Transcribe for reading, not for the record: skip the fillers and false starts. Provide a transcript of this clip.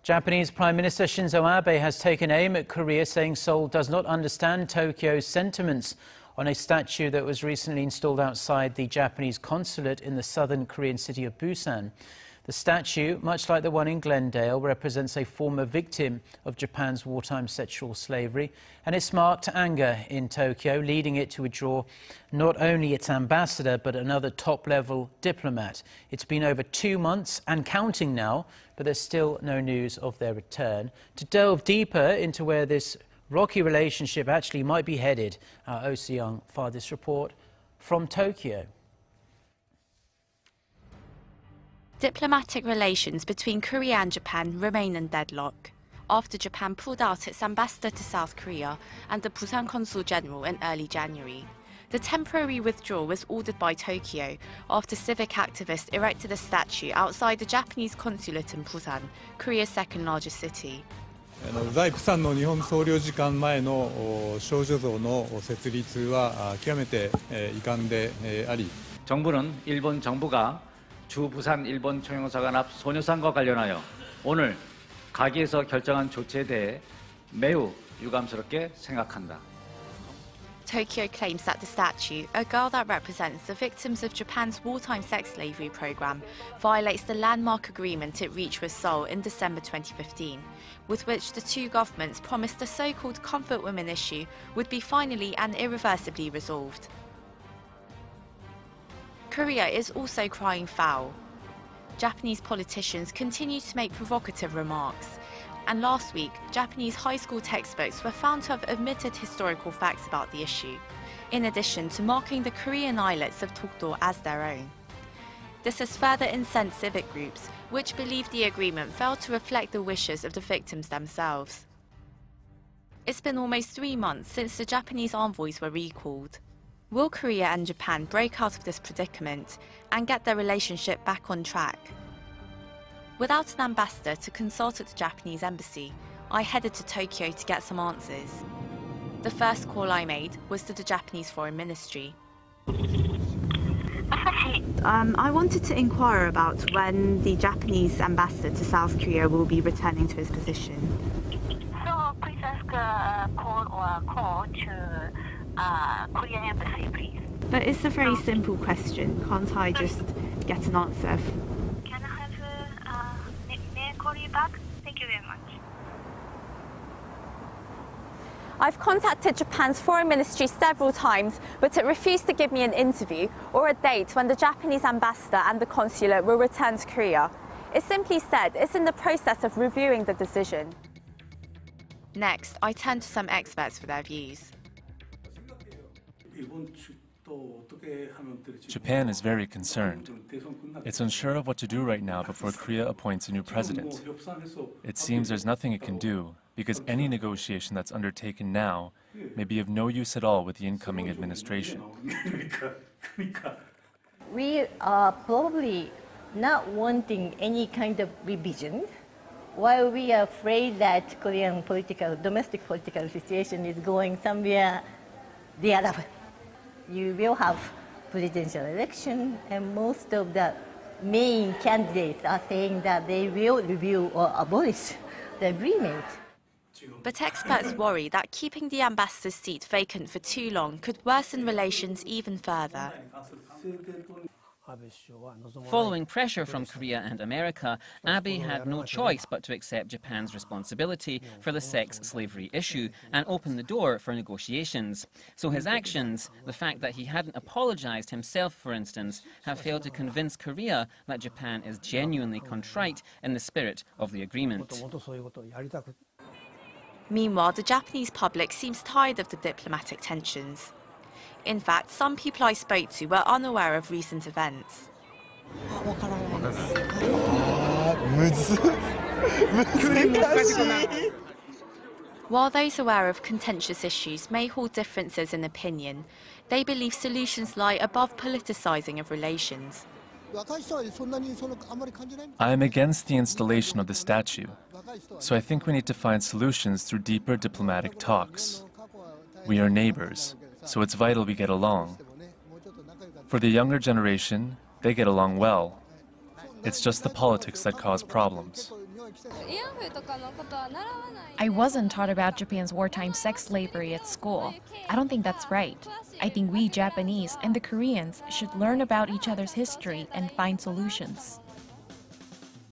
Japanese Prime Minister Shinzo Abe has taken aim at Korea, saying Seoul does not understand Tokyo's sentiments on a statue that was recently installed outside the Japanese consulate in the southern Korean city of Busan. The statue, much like the one in Glendale, represents a former victim of Japan's wartime sexual slavery, and it sparked anger in Tokyo, leading it to withdraw not only its ambassador but another top-level diplomat. It's been over 2 months and counting now, but there's still no news of their return. To delve deeper into where this rocky relationship actually might be headed, our Oh Se-young filed this report from Tokyo. Diplomatic relations between Korea and Japan remain in deadlock after Japan pulled out its ambassador to South Korea and the Busan Consul General in early January. The temporary withdrawal was ordered by Tokyo after civic activists erected a statue outside the Japanese consulate in Busan, Korea's second largest city. 在釜山の日本総領事館前の少女像の設立は極めて遺憾であり 정부는 일본 정부가 주 부산 일본 총영사관 앞 소녀상과 관련하여 오늘 가기에서 결정한 조치에 대해 매우 유감스럽게 생각한다. Tokyo claims that the statue, a girl that represents the victims of Japan's wartime sex slavery program, violates the landmark agreement it reached with Seoul in December 2015, with which the two governments promised the so-called comfort women issue would be finally and irreversibly resolved. Korea is also crying foul. Japanese politicians continue to make provocative remarks, and last week, Japanese high school textbooks were found to have omitted historical facts about the issue, in addition to marking the Korean islets of Dokdo as their own. This has further incensed civic groups, which believe the agreement failed to reflect the wishes of the victims themselves. It's been almost 3 months since the Japanese envoys were recalled. Will Korea and Japan break out of this predicament and get their relationship back on track? Without an ambassador to consult at the Japanese embassy, I headed to Tokyo to get some answers. The first call I made was to the Japanese Foreign Ministry. I wanted to inquire about when the Japanese ambassador to South Korea will be returning to his position. So please ask a call to Korean embassy, please. But it's a very simple question. Can't I just get an answer? Can I have may I call you back? Thank you very much. I've contacted Japan's foreign ministry several times, but it refused to give me an interview or a date when the Japanese ambassador and the consulate will return to Korea. It simply said it's in the process of reviewing the decision. Next, I turned to some experts for their views. Japan is very concerned. It's unsure of what to do right now before Korea appoints a new president. It seems there's nothing it can do, because any negotiation that's undertaken now may be of no use at all with the incoming administration. We are probably not wanting any kind of revision, while we are afraid that Korean domestic political situation is going somewhere the other way. You will have presidential election, and most of the main candidates are saying that they will review or abolish the agreement. But experts worry that keeping the ambassador's seat vacant for too long could worsen relations even further. Following pressure from Korea and America, Abe had no choice but to accept Japan's responsibility for the sex slavery issue and open the door for negotiations. So his actions, the fact that he hadn't apologized himself, for instance, have failed to convince Korea that Japan is genuinely contrite in the spirit of the agreement. Meanwhile, the Japanese public seems tired of the diplomatic tensions. In fact, some people I spoke to were unaware of recent events. While those aware of contentious issues may hold differences in opinion, they believe solutions lie above politicizing of relations. I am against the installation of the statue, so I think we need to find solutions through deeper diplomatic talks. We are neighbors, so it's vital we get along. For the younger generation, they get along well. It's just the politics that cause problems. I wasn't taught about Japan's wartime sex slavery at school. I don't think that's right. I think we Japanese and the Koreans should learn about each other's history and find solutions.